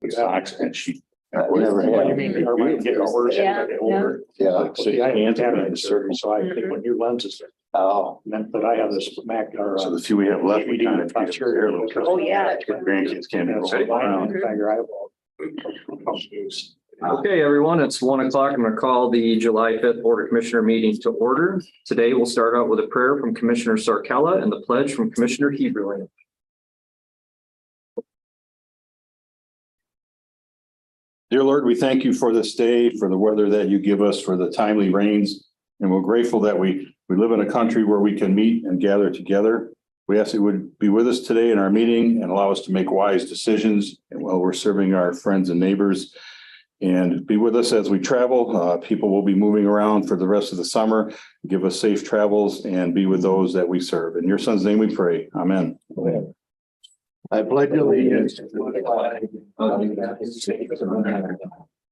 the socks and she. Never had. What do you mean? Or might get worse as I get older. Yeah. So I haven't had any surgery, so I think when new lenses, Oh, but I have this Mac or. So the few we have left, we kind of. Oh, yeah. Grandkids can't even sit around. Okay, everyone, it's 1 o'clock. I'm going to call the July 5th Board of Commissioner meeting to order. Today, we'll start out with a prayer from Commissioner Sarkella and the pledge from Commissioner Heberlin. Dear Lord, we thank you for this day, for the weather that you give us, for the timely rains. And we're grateful that we live in a country where we can meet and gather together. We ask that you would be with us today in our meeting and allow us to make wise decisions and while we're serving our friends and neighbors. And be with us as we travel. People will be moving around for the rest of the summer. Give us safe travels and be with those that we serve. In your son's name we pray. Amen. I pledge allegiance to the flag of the United States of America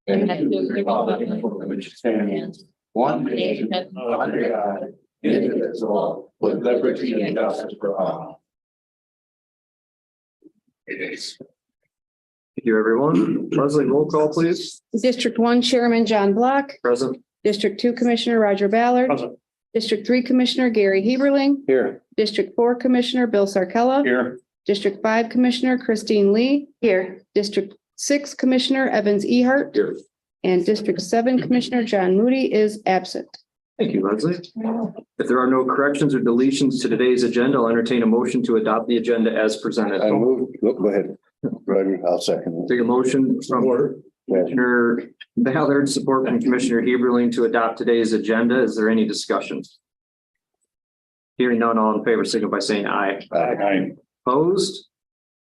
and to the republic for which it stands, one nation under God, indivisible, with liberty and justice for all. Thank you, everyone. Leslie, roll call, please. District 1 Chairman John Block, Present. District 2 Commissioner Roger Ballard, District 3 Commissioner Gary Heberling, Here. District 4 Commissioner Bill Sarkella, Here. District 5 Commissioner Christine Lee, here, District 6 Commissioner Evans Ehart, Here. and District 7 Commissioner John Moody is absent. Thank you, Leslie. If there are no corrections or deletions to today's agenda, I'll entertain a motion to adopt the agenda as presented. I move, go ahead. Roger, I'll second. Take a motion from Commissioner Ballard, support from Commissioner Heberling to adopt today's agenda. Is there any discussion? Hearing none, all in favor, signal by saying aye. Aye. Opposed?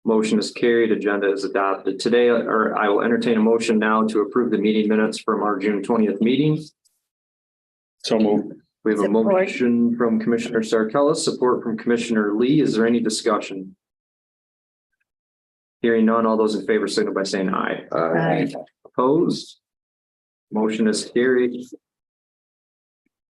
Motion is carried. Agenda is adopted today, or I will entertain a motion now to approve the meeting minutes from our June 20th meeting. So moved. We have a Support. motion from Commissioner Sarkella, support from Commissioner Lee. Is there any discussion? Hearing none, all those in favor signal by saying aye. Aye. Opposed? Motion is carried.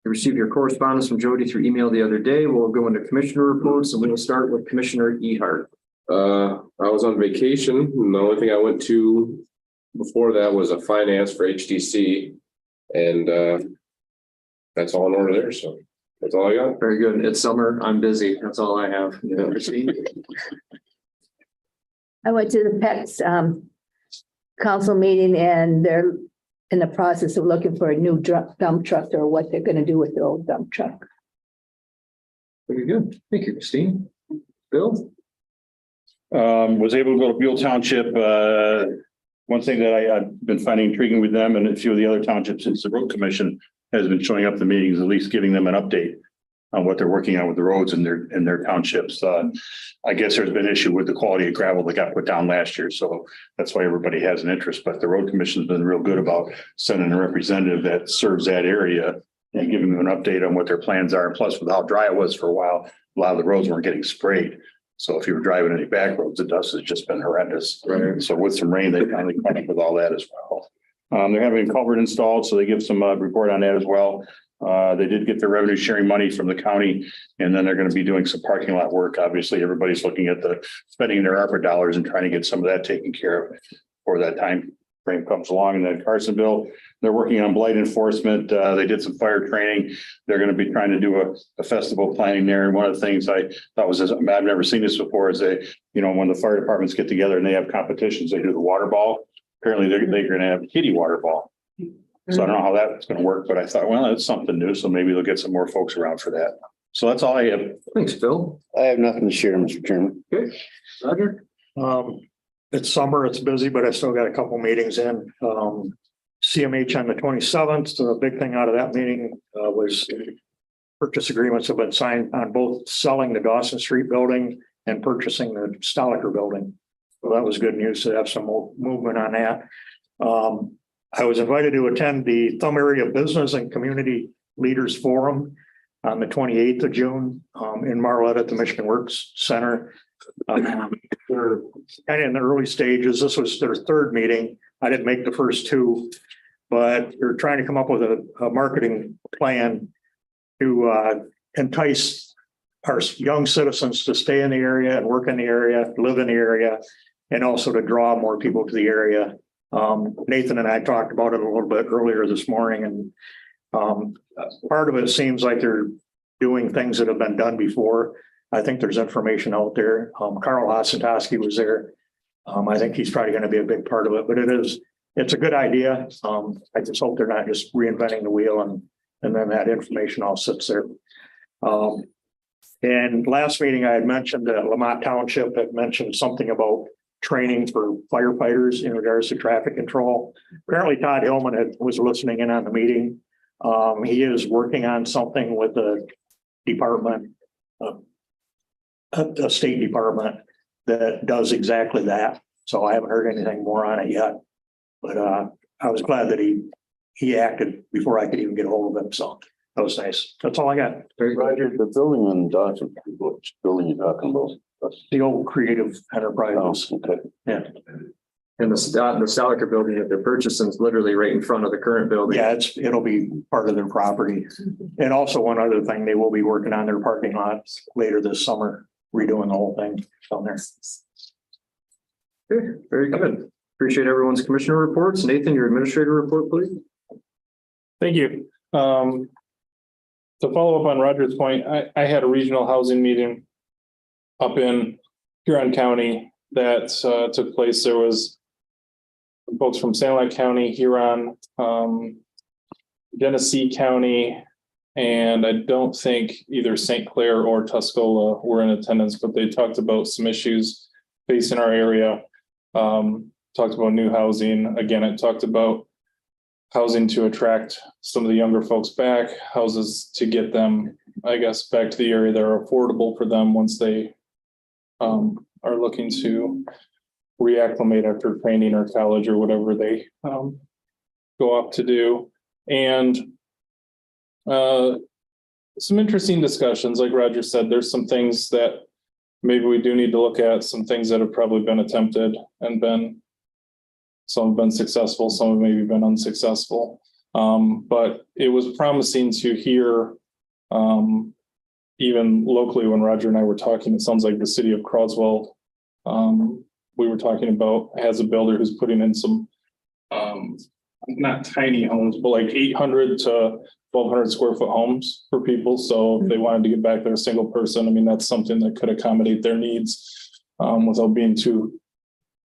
You received your correspondence from Jody through email the other day. We'll go into commissioner reports and we will start with Commissioner Ehart. I was on vacation. And the only thing I went to before that was a finance for HTC. And that's all in order there. So that's all I got. Very good. It's summer. I'm busy. That's all I have. Christine? I went to the PEX council meeting and they're in the process of looking for a new dump truck or what they're going to do with the old dump truck. Very good. Thank you, Christine. Bill? Was able to go to Buell Township. One thing that I've been finding intriguing with them and a few of the other townships is the road commission has been showing up at the meetings, at least giving them an update on what they're working on with the roads in their townships. I guess there's been an issue with the quality of gravel that got put down last year. So that's why everybody has an interest, but the road commission has been real good about sending a representative that serves that area and giving them an update on what their plans are. And plus with how dry it was for a while, a lot of the roads weren't getting sprayed. So if you were driving any back roads, the dust has just been horrendous. Right. So with some rain, they finally caught up with all that as well. They're having a culvert installed, so they give some report on that as well. They did get their revenue sharing money from the county, and then they're going to be doing some parking lot work. Obviously, everybody's looking at the spending their ARPA dollars and trying to get some of that taken care of before that time frame comes along. And then Carsonville, they're working on blight enforcement. They did some fire training. They're going to be trying to do a festival planning there. And one of the things I thought was, I've never seen this before, is they, when the fire departments get together and they have competitions, they do the water ball. Apparently they're going to have a kiddie water ball. So I don't know how that's going to work, but I thought, well, that's something new. So maybe they'll get some more folks around for that. So that's all I have. Thanks, Bill. I have nothing to share, Mr. Chairman. Okay. Roger? It's summer, it's busy, but I still got a couple meetings in. CMH on the 27th. The big thing out of that meeting was purchase agreements have been signed on both selling the Dawson Street building and purchasing the Stoliker building. So that was good news to have some more movement on that. I was invited to attend the Thumb Area Business and Community Leaders Forum on the 28th of June in Marlette at the Michigan Works Center. They're kind of in the early stages. This was their third meeting. I didn't make the first two, but they're trying to come up with a marketing plan to entice our young citizens to stay in the area and work in the area, live in the area. and also to draw more people to the area. Nathan and I talked about it a little bit earlier this morning, and part of it seems like they're doing things that have been done before. I think there's information out there. Carl Hasentowski was there. I think he's probably going to be a big part of it, but it's a good idea. I just hope they're not just reinventing the wheel and then that information all sits there. And last meeting I had mentioned that Lamont Township had mentioned something about training for firefighters in regards to traffic control. Apparently Todd Hillman was listening in on the meeting. He is working on something with the department, a state department that does exactly that. So I haven't heard anything more on it yet, but I was glad that he acted before I could even get a hold of him. So that was nice. That's all I got. Roger, the building on Dawson, which building you talking about? The old creative enterprises. Okay. Yeah. And the Staliker building that they're purchasing is literally right in front of the current building. Yeah, it'll be part of their property. And also one other thing, they will be working on their parking lots later this summer, redoing the whole thing down there. Okay, very good. Appreciate everyone's commissioner reports. Nathan, your administrator report, please. Thank you. To follow up on Roger's point, I had a regional housing meeting up in Huron County that took place. There was folks from Sanilac County, Huron, Genesee County, and I don't think either St. Clair or Tuscola were in attendance, but they talked about some issues facing our area. Talked about new housing. Again, it talked about housing to attract some of the younger folks back, houses to get them, I guess, back to the area that are affordable for them once they are looking to reacclimate after training or college or whatever they go up to do. And some interesting discussions, like Roger said, there's some things that maybe we do need to look at, some things that have probably been attempted and some have been successful, some have maybe been unsuccessful. But it was promising to hear, even locally when Roger and I were talking, it sounds like the city of Croswell, we were talking about, has a builder who's putting in some, not tiny homes, but like 800 to 1,200 square foot homes for people. So if they wanted to get back there, a single person, I mean, that's something that could accommodate their needs without being too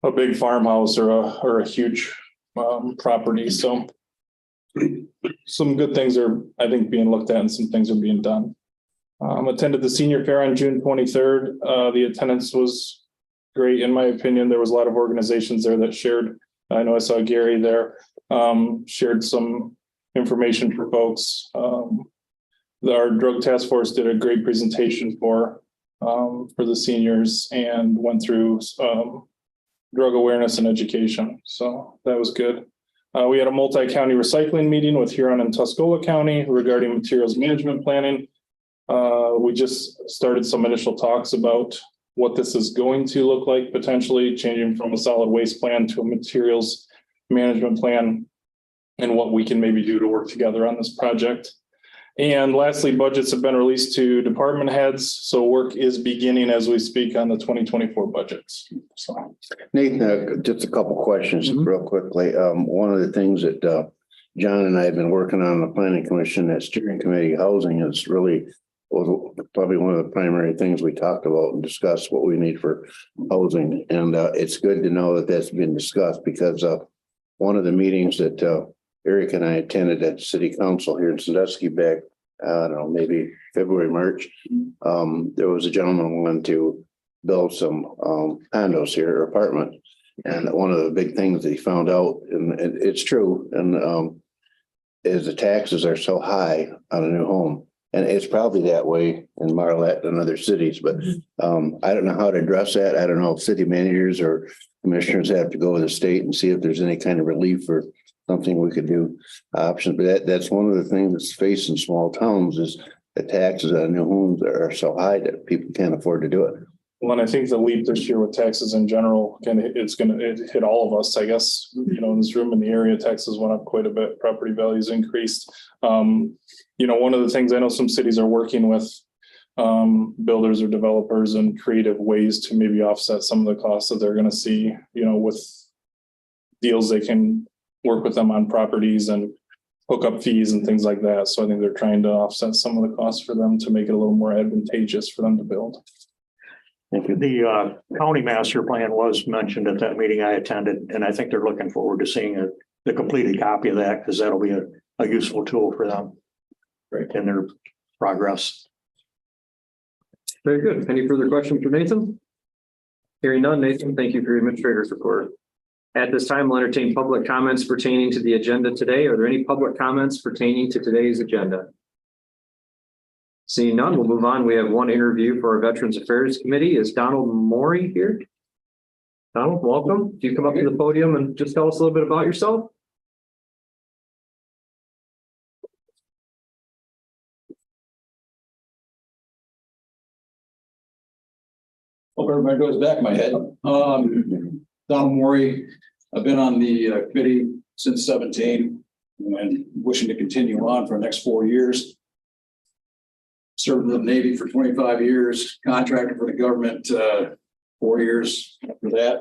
a big farmhouse or a huge property. So some good things are, I think, being looked at and some things are being done. Attended the senior fair on June 23rd. The attendance was great. In my opinion, there was a lot of organizations there that shared. I know I saw Gary there, shared some information for folks. Our drug task force did a great presentation for the seniors and went through drug awareness and education. So that was good. We had a multi-county recycling meeting with Huron and Tuscola County regarding materials management planning. We just started some initial talks about what this is going to look like, potentially changing from a solid waste plan to a materials management plan and what we can maybe do to work together on this project. And lastly, budgets have been released to department heads. So work is beginning as we speak on the 2024 budgets. So Nathan, just a couple questions real quickly. One of the things that John and I have been working on the planning commission, that steering committee housing is really was probably one of the primary things we talked about and discussed what we need for housing. And it's good to know that that's been discussed because one of the meetings that Eric and I attended at City Council here in Sandusky back, I don't know, maybe February, March. There was a gentleman who wanted to build some condos here, or apartments. And one of the big things that he found out, and it's true, and is the taxes are so high on a new home. And it's probably that way in Marlette and other cities, but I don't know how to address that. I don't know if city managers or commissioners have to go to the state and see if there's any kind of relief or something we could do options. But that's one of the things that's facing small towns is the taxes on new homes are so high that people can't afford to do it. well, and I think the leap this year with taxes in general, it hit all of us, I guess, you know, in this room in the area, taxes went up quite a bit, property values increased. You know, one of the things I know some cities are working with builders or developers and creative ways to maybe offset some of the costs that they're gonna see, with deals they can work with them on properties and hookup fees and things like that. So I think they're trying to offset some of the costs for them to make it a little more advantageous for them to build. The county master plan was mentioned at that meeting I attended, and I think they're looking forward to seeing the completed copy of that, because that'll be a useful tool for them. Right, in their progress. Very good. Any further questions for Nathan? Hearing none, Nathan, thank you for your administrator's report. At this time, we'll entertain public comments pertaining to the agenda today. Are there any public comments pertaining to today's agenda? Seeing none, we'll move on. We have one interview for our Veterans Affairs Committee. Is Donald Maury here? Donald, welcome. Do you come up to the podium and just tell us a little bit about yourself? Hope everybody goes back in my head. Donald Maury, I've been on the committee since 17 and wishing to continue on for the next 4 years. Served in the Navy for 25 years, contracted for the government 4 years after that.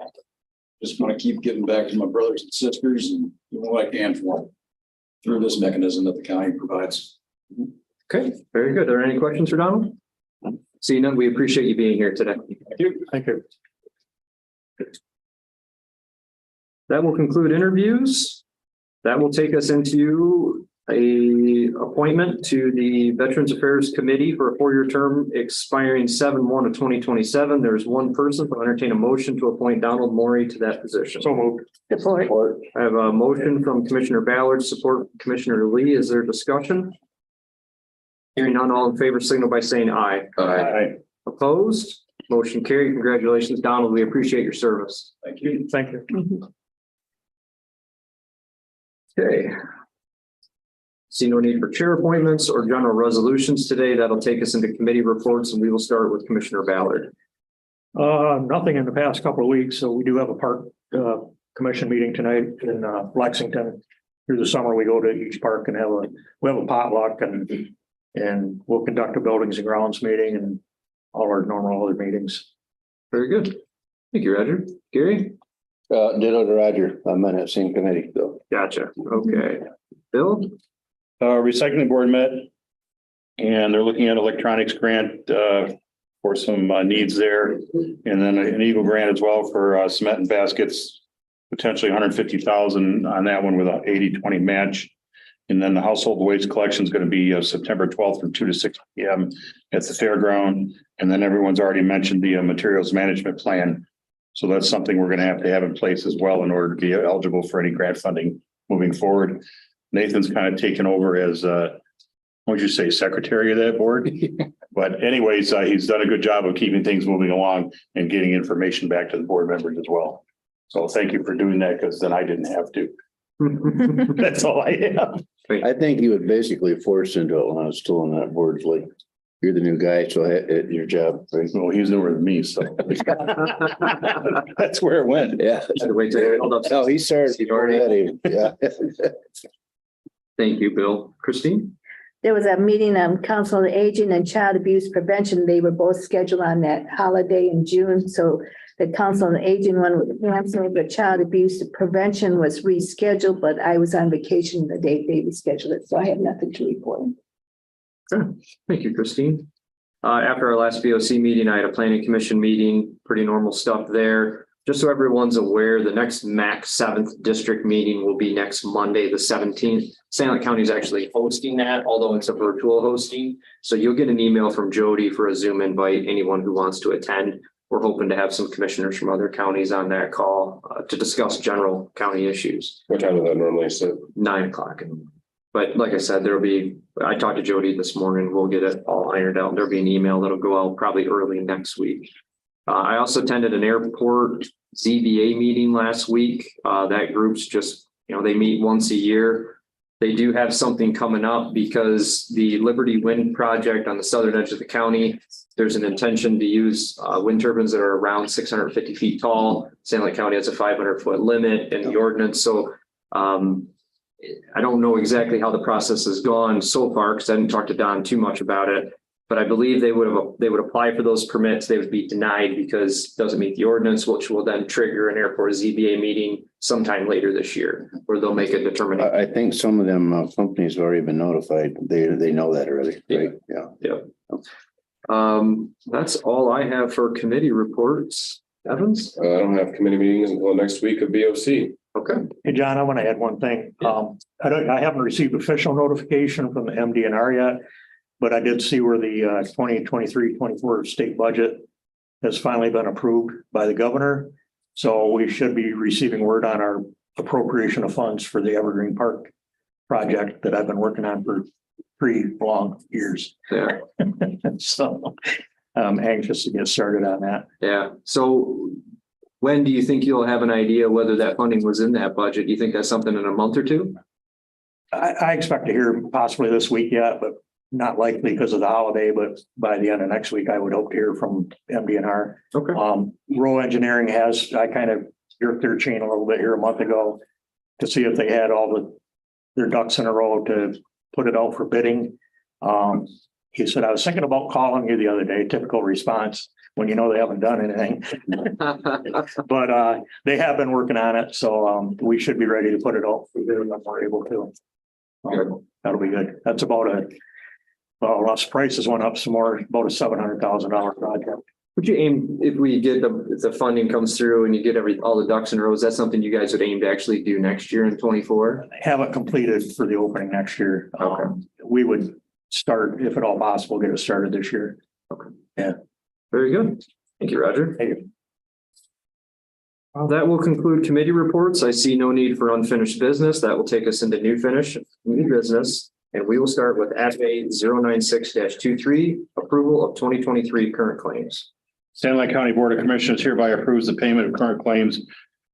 Just want to keep giving back to my brothers and sisters and doing what I can for them through this mechanism that the county provides. Okay, very good. Are there any questions for Donald? Seeing none, we appreciate you being here today. Thank you. Thank you. That will conclude interviews. That will take us into a appointment to the Veterans Affairs Committee for a 4-year term expiring 7/1 of 2027. There's one person. I'll entertain a motion to appoint Donald Maury to that position. So moved. Support. I have a motion from Commissioner Ballard, support Commissioner Lee. Is there discussion? Hearing none, all in favor signal by saying aye. Aye. Opposed? Motion carried. Congratulations, Donald. We appreciate your service. Thank you. Thank you. Okay. See no need for chair appointments or general resolutions today. That'll take us into committee reports, and we will start with Commissioner Ballard. Nothing in the past couple of weeks. So we do have a park commission meeting tonight in Lexington. Through the summer, we go to each park and we have a potluck and we'll conduct a buildings and grounds meeting and all our normal other meetings. Very good. Thank you, Roger. Gary? Ditto to Roger. I'm on that same committee, though. Gotcha. Okay. Bill? Recycling board met and they're looking at electronics grant for some needs there. And then an Eagle grant as well for cement and baskets, potentially 150,000 on that one with an 80-20 match. And then the household waste collection is going to be September 12th from 2 to 6 p.m. at the fairground. And then everyone's already mentioned the materials management plan. So that's something we're going to have in place as well in order to be eligible for any grant funding moving forward. Nathan's kind of taken over as, what would you say, secretary of that board? But anyways, he's done a good job of keeping things moving along and getting information back to the board members as well. So thank you for doing that, because then I didn't have to. That's all I have. I think you would basically force into it when I was still on that board. Like, you're the new guy, so your job. Right? Well, he's newer than me, so that's where it went. Yeah. Had to wait till you held up. No, he started before that even. Yeah. Thank you, Bill. Christine? There was a meeting on Council on Aging and Child Abuse Prevention. They were both scheduled on that holiday in June. So the Council on Aging one was canceled, but Child Abuse Prevention was rescheduled, but I was on vacation the day they rescheduled it. So I have nothing to report. Thank you, Christine. After our last BOC meeting, I had a planning commission meeting, pretty normal stuff there. Just so everyone's aware, the next MAC 7th district meeting will be next Monday, the 17th. St. Louis County is actually hosting that, although it's a virtual hosting. So you'll get an email from Jody for a Zoom invite, anyone who wants to attend. We're hoping to have some commissioners from other counties on that call to discuss general county issues. What time does that normally sit? 9 o'clock. But like I said, I talked to Jody this morning. We'll get it all ironed out. There'll be an email that'll go out probably early next week. I also attended an airport ZBA meeting last week. That group's just, they meet once a year. They do have something coming up because the Liberty Wind project on the southern edge of the county, there's an intention to use wind turbines that are around 650 feet tall. St. Louis County has a 500-foot limit in the ordinance. So I don't know exactly how the process has gone so far because I didn't talk to Don too much about it. But I believe they would apply for those permits. They would be denied because it doesn't meet the ordinance, which will then trigger an airport ZBA meeting sometime later this year, where they'll make a determination. I think some of them companies have already been notified. They know that already, right? Yeah. That's all I have for committee reports. Evans? I don't have committee meetings until next week of BOC. Okay. Hey, John, I want to add one thing. I haven't received official notification from the MDNR yet, but I did see where the 2023-24 state budget has finally been approved by the governor. So we should be receiving word on our appropriation of funds for the Evergreen Park project that I've been working on for 3 long years. Yeah. So I'm anxious to get started on that. Yeah. So when do you think you'll have an idea whether that funding was in that budget? Do you think that's something in a month or two? I expect to hear possibly this week yet, but not likely because of the holiday, but by the end of next week, I would hope to hear from MDNR. Okay. Rural Engineering I kind of jerked their chain a little bit here a month ago to see if they had their ducks in a row to put it out for bidding. He said, I was thinking about calling you the other day, typical response when you know they haven't done anything. But they have been working on it. So we should be ready to put it out for bid when we're able to. That'll be good. That's about Russ prices went up some more, about a $700,000 project. Would you aim, if we get if the funding comes through and you get all the ducks in rows, that's something you guys would aim to actually do next year in 24? Have it completed for the opening next year. Okay. We would start, if at all possible, get it started this year. Okay. Yeah. Very good. Thank you, Roger. Thank you. Well, that will conclude committee reports. I see no need for unfinished business. That will take us into new business. And we will start with FA 096-23, approval of 2023 current claims. Stanley County Board of Commissioners hereby approves the payment of current claims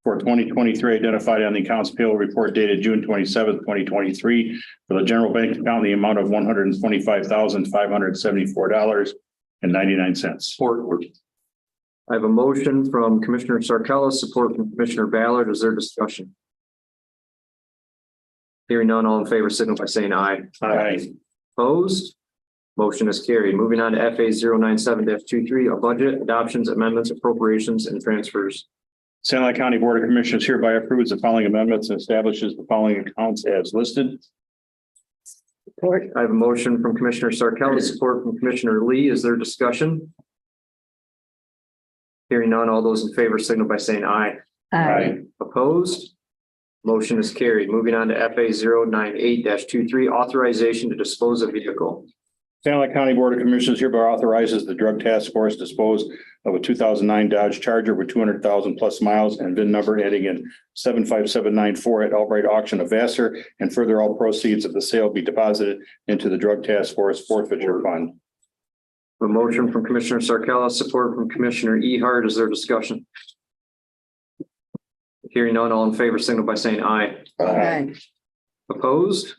for 2023 identified on the accounts payable report dated June 27th, 2023 for the general bank account in the amount of $125,574.99. I have a motion from Commissioner Sarkella, support from Commissioner Ballard. Is there discussion? Hearing none, all in favor, signal by saying aye. Aye. Opposed? Motion is carried. Moving on to FA 097-23, a budget, adoptions, amendments, appropriations, and transfers. Stanley County Board of Commissioners hereby approves the following amendments and establishes the following accounts as listed. Support. I have a motion from Commissioner Sarkella, support from Commissioner Lee. Is there discussion? Hearing none, all those in favor signal by saying aye. Aye. Opposed? Motion is carried. Moving on to FA 098-23, authorization to dispose of vehicle. Stanley County Board of Commissioners hereby authorizes the Drug Task Force to dispose of a 2009 Dodge Charger with 200,000 plus miles and VIN number ending in 75794 at outright auction of Vassar, and further all proceeds of the sale be deposited into the Drug Task Force forfeiture fund. A motion from Commissioner Sarkella, support from Commissioner Ehart. Is there discussion? Hearing none, all in favor signal by saying aye. Aye. Opposed?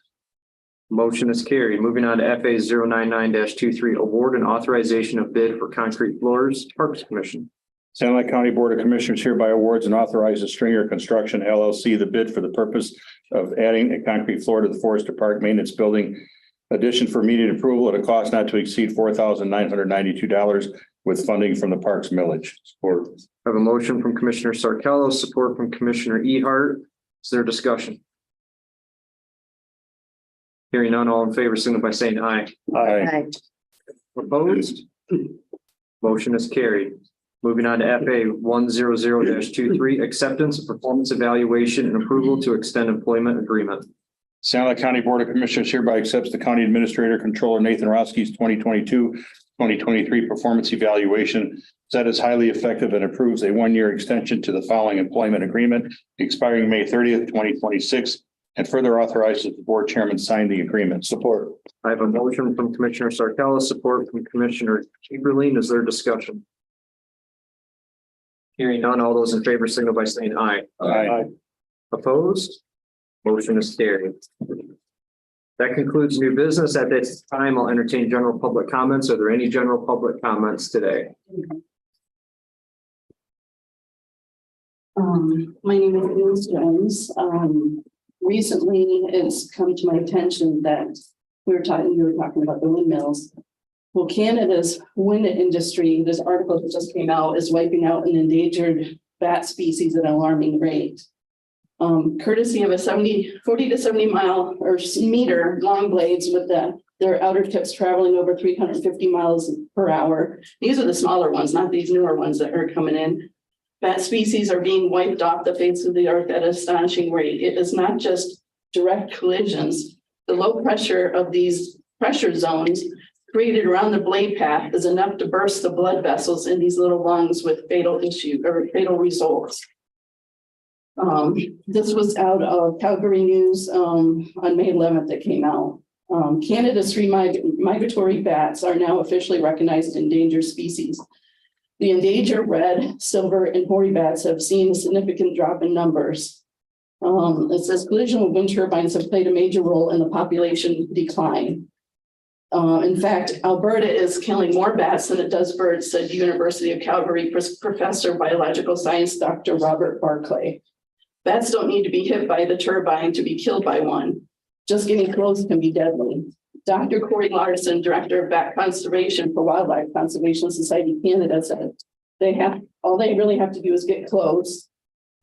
Motion is carried. Moving on to FA 099-23, award and authorization of bid for concrete floors, Parks Commission. Stanley County Board of Commissioners hereby awards and authorizes Stringer Construction LLC the bid for the purpose of adding a concrete floor to the Forester Park Maintenance Building addition for immediate approval at a cost not to exceed $4,992 with funding from the Parks Millage. Support. I have a motion from Commissioner Sarkella, support from Commissioner Ehart. Is there discussion? Hearing none, all in favor, signal by saying aye. Aye. Opposed? Motion is carried. Moving on to FA 100-23, acceptance of performance evaluation and approval to extend employment agreement. Stanley County Board of Commissioners hereby accepts the County Administrator Controller Nathan Roski's 2022-2023 performance evaluation that is highly effective and approves a 1-year extension to the following employment agreement expiring May 30th, 2026, and further authorizes the board chairman sign the agreement. Support. I have a motion from Commissioner Sarkella, support from Commissioner Chamberlain. Is there discussion? Hearing none, all those in favor signal by saying aye. Aye. Opposed? Motion is carried. That concludes new business. At this time, I'll entertain general public comments. Are there any general public comments today? My name is Liz Jones. Recently, it's come to my attention that you were talking about the windmills. Well, Canada's wind industry, this article that just came out, is wiping out an endangered bat species at an alarming rate. Courtesy of a 40 to 70 mile or meter long blades with their outer tips traveling over 350 miles per hour. These are the smaller ones, not these newer ones that are coming in. Bat species are being wiped off the face of the earth at an astonishing rate. It is not just direct collisions. The low pressure of these pressure zones created around the blade path is enough to burst the blood vessels in these little lungs with fatal results. This was out of Calgary News on May 11th that came out. Canada's 3 migratory bats are now officially recognized as endangered species. The endangered red, silver, and hoary bats have seen a significant drop in numbers. It says collision with wind turbines have played a major role in the population decline. In fact, Alberta is killing more bats than it does birds, said University of Calgary professor of biological science, Dr. Robert Barclay. Bats don't need to be hit by the turbine to be killed by one. Just getting close can be deadly. Dr. Corey Larson, director of Bat Conservation for Wildlife Conservation Society Canada, said all they really have to do is get close.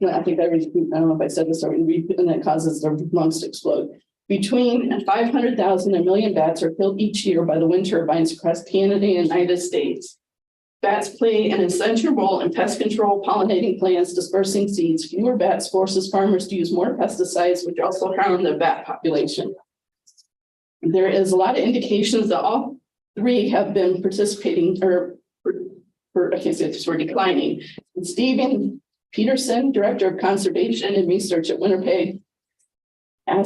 I think I don't know if I said this already, and that causes their lungs to explode. Between 500,000 and 1 million bats are killed each year by the wind turbines across Canada and the United States. Bats play an essential role in pest control, pollinating plants, dispersing seeds. Fewer bats forces farmers to use more pesticides, which also harm the bat population. There is a lot of indications that all 3 have been participating or I can't say this, we're declining. Stephen Peterson, director of conservation and research at Winnipeg, I'll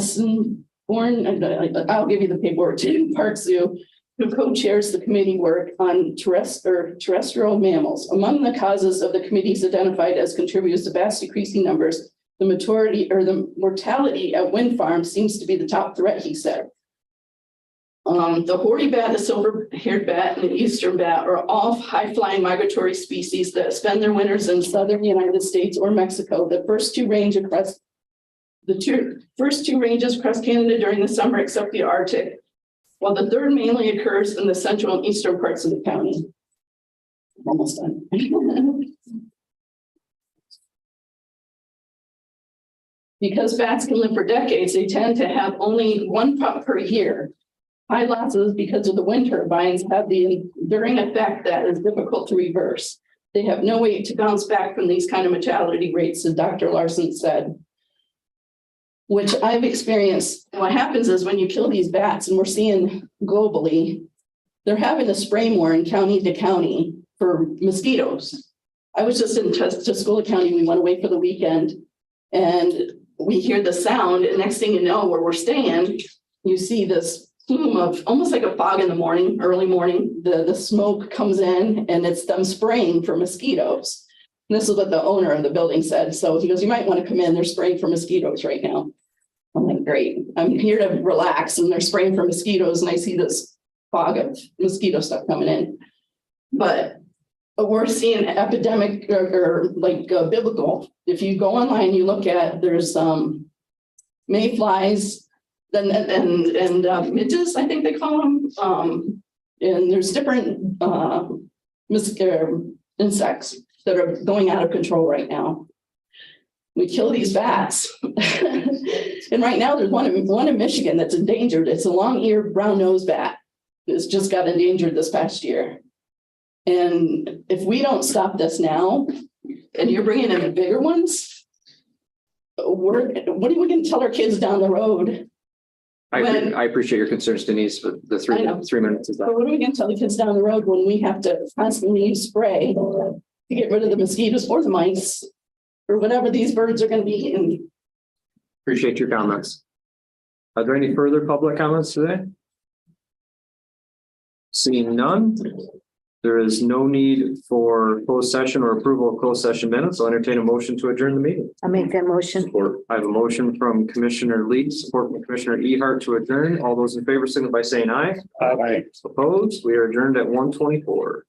give you the paperwork too, Park Zoo, who co-chairs the committee work on terrestrial mammals. Among the causes of the committees identified as contributors to vast decreasing numbers, the mortality at wind farms seems to be the top threat, he said. The hoary bat, the silver-haired bat, and the eastern bat are all high-flying migratory species that spend their winters in southern United States or Mexico. The first two ranges across Canada during the summer, except the Arctic, while the third mainly occurs in the central and eastern parts of the county. I'm almost done. Because bats can live for decades, they tend to have only 1 pup per year. High losses because of the wind turbines have the enduring effect that is difficult to reverse. They have no way to bounce back from these kind of mortality rates, as Dr. Larson said, which I've experienced. What happens is when you kill these bats, and we're seeing globally, they're having to spray more in county to county for mosquitoes. I was just in Tuscola County. We went away for the weekend and we hear the sound. And next thing you know, where we're staying, you see this plume of almost like a fog in the morning, early morning. The smoke comes in and it's them spraying for mosquitoes. And this is what the owner of the building said. So he goes, you might want to come in. They're spraying for mosquitoes right now. I'm like, great. I'm here to relax and they're spraying for mosquitoes. And I see this fog of mosquito stuff coming in. But we're seeing epidemic or biblical. If you go online, you look at, there's mayflies, and midges, I think they call them. And there's different insects that are going out of control right now. We kill these bats. And right now there's one in Michigan that's endangered. It's a long-eared brown-nosed bat. It's just got endangered this past year. And if we don't stop this now, and you're bringing in the bigger ones, what are we going to tell our kids down the road? I appreciate your concerns, Denise, but the 3 minutes is up. But what are we going to tell the kids down the road when we have to constantly use spray to get rid of the mosquitoes or the mice or whatever these birds are going to be eating? Appreciate your comments. Are there any further public comments today? Seeing none, there is no need for closed session or approval of closed session minutes. I'll entertain a motion to adjourn the meeting. I'll make that motion. I have a motion from Commissioner Lee, support from Commissioner Ehart to adjourn. All those in favor signify by saying aye. Aye. Opposed? We are adjourned at 1:24.